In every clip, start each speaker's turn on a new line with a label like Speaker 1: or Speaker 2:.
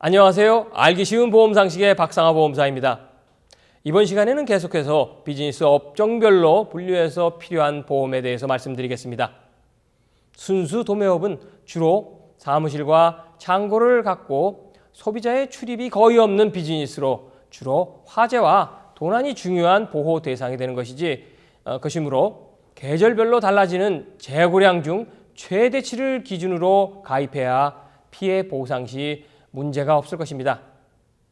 Speaker 1: 안녕하세요. 알기 쉬운 보험 상식의 박상하 보험사입니다. 이번 시간에는 계속해서 비즈니스 업종별로 분류해서 필요한 보험에 대해서 말씀드리겠습니다. 순수 도매업은 주로 사무실과 창고를 갖고 소비자의 출입이 거의 없는 비즈니스로 주로 화재와 도난이 중요한 보호 대상이 되는 것이므로 계절별로 달라지는 재고량 중 최대치를 기준으로 가입해야 피해 보상 시 문제가 없을 것입니다.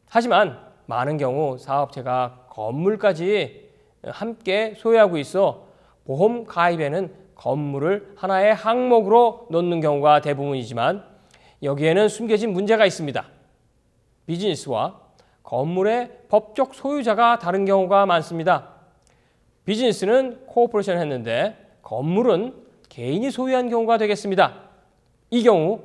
Speaker 1: 하지만 많은 경우 사업체가 건물까지 함께 소유하고 있어 보험 가입에는 건물을 하나의 항목으로 넣는 경우가 대부분이지만 여기에는 숨겨진 문제가 있습니다. 비즈니스와 건물의 법적 소유자가 다른 경우가 많습니다. 비즈니스는 코퍼레이션을 했는데 건물은 개인이 소유한 경우가 되겠습니다. 이 경우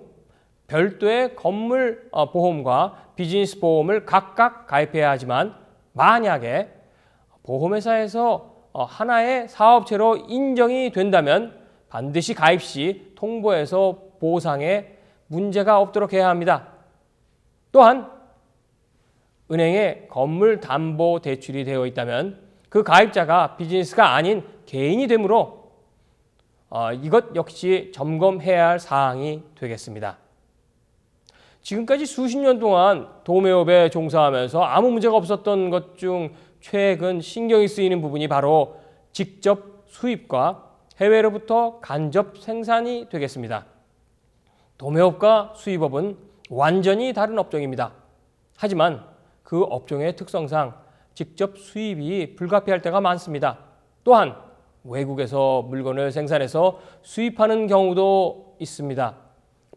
Speaker 1: 별도의 건물 보험과 비즈니스 보험을 각각 가입해야 하지만 만약에 보험회사에서 하나의 사업체로 인정이 된다면 반드시 가입 시 통보해서 보상에 문제가 없도록 해야 합니다. 또한 은행에 건물 담보 대출이 되어 있다면 그 가입자가 비즈니스가 아닌 개인이 되므로 이것 역시 점검해야 할 사항이 되겠습니다. 지금까지 수십 년 동안 도매업에 종사하면서 아무 문제가 없었던 것 중 최근 신경이 쓰이는 부분이 바로 직접 수입과 해외로부터 간접 생산이 되겠습니다. 도매업과 수입업은 완전히 다른 업종입니다. 하지만 그 업종의 특성상 직접 수입이 불가피할 때가 많습니다. 또한 외국에서 물건을 생산해서 수입하는 경우도 있습니다.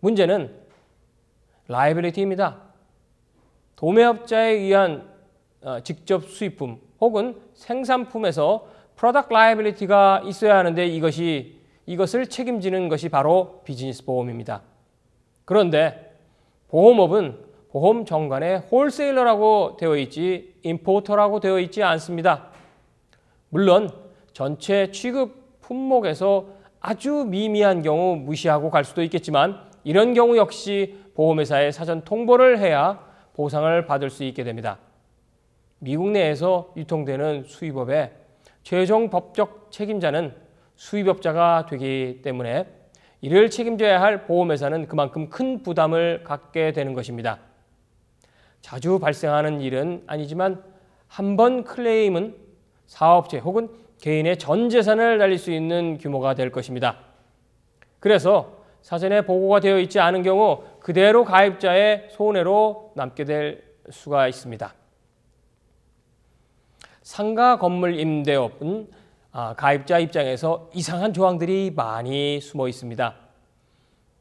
Speaker 1: 문제는 라이빌리티입니다. 도매업자에 의한 직접 수입품 혹은 생산품에서 프로덕트 라이빌리티가 있어야 하는데 이것을 책임지는 것이 바로 비즈니스 보험입니다. 그런데 보험업은 보험 정관에 홀세일러라고 되어 있지 임포터라고 되어 있지 않습니다. 물론 전체 취급 품목에서 아주 미미한 경우 무시하고 갈 수도 있겠지만 이런 경우 역시 보험회사에 사전 통보를 해야 보상을 받을 수 있게 됩니다. 미국 내에서 유통되는 수입업의 최종 법적 책임자는 수입업자가 되기 때문에 이를 책임져야 할 보험회사는 그만큼 큰 부담을 갖게 되는 것입니다. 자주 발생하는 일은 아니지만 한 번 클레임은 사업체 혹은 개인의 전 재산을 날릴 수 있는 규모가 될 것입니다. 그래서 사전에 보고가 되어 있지 않은 경우 그대로 가입자의 손해로 남게 될 수가 있습니다. 상가 건물 임대업은 가입자 입장에서 이상한 조항들이 많이 숨어 있습니다.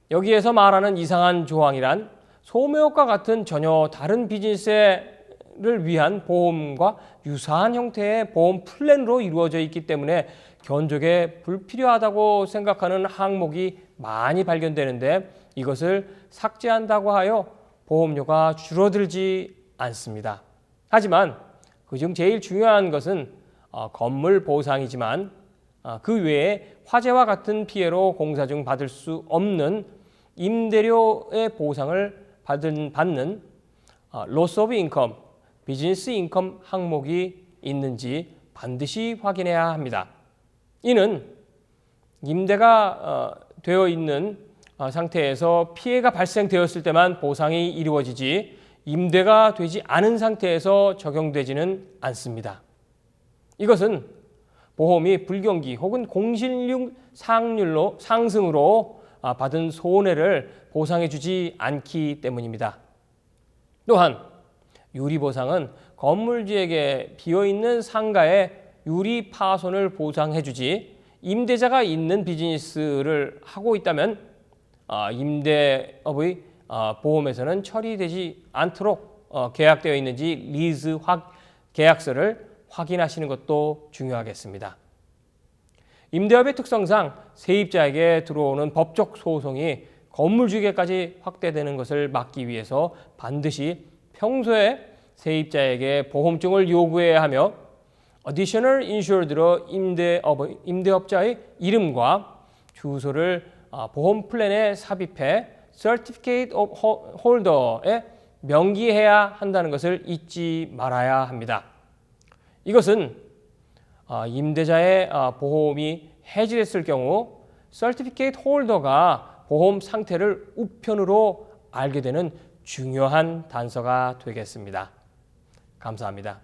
Speaker 1: 여기에서 말하는 이상한 조항이란 소매업과 같은 전혀 다른 비즈니스를 위한 보험과 유사한 형태의 보험 플랜으로 이루어져 있기 때문에 견적에 불필요하다고 생각하는 항목이 많이 발견되는데 이것을 삭제한다고 하여 보험료가 줄어들지 않습니다. 하지만 그중 제일 중요한 것은 건물 보상이지만 그 외에 화재와 같은 피해로 공사 중 받을 수 없는 임대료의 보상을 받는 loss of income, 비즈니스 인컴 항목이 있는지 반드시 확인해야 합니다. 이는 임대가 되어 있는 상태에서 피해가 발생되었을 때만 보상이 이루어지지 임대가 되지 않은 상태에서 적용되지는 않습니다. 이것은 보험이 불경기 혹은 공실률 상승으로 받은 손해를 보상해 주지 않기 때문입니다. 또한 유리보상은 건물주에게 비어있는 상가의 유리 파손을 보상해 주지 임대자가 있는 비즈니스를 하고 있다면 임대업의 보험에서는 처리되지 않도록 계약되어 있는지 리즈 계약서를 확인하시는 것도 중요하겠습니다. 임대업의 특성상 세입자에게 들어오는 법적 소송이 건물주에게까지 확대되는 것을 막기 위해서 반드시 평소에 세입자에게 보험증을 요구해야 하며 Additional Insured로 임대업자의 이름과 주소를 보험 플랜에 삽입해 Certificate of Holder에 명기해야 한다는 것을 잊지 말아야 합니다. 이것은 임대자의 보험이 해지됐을 경우 서티피케이트 홀더가 보험 상태를 우편으로 알게 되는 중요한 단서가 되겠습니다. 감사합니다.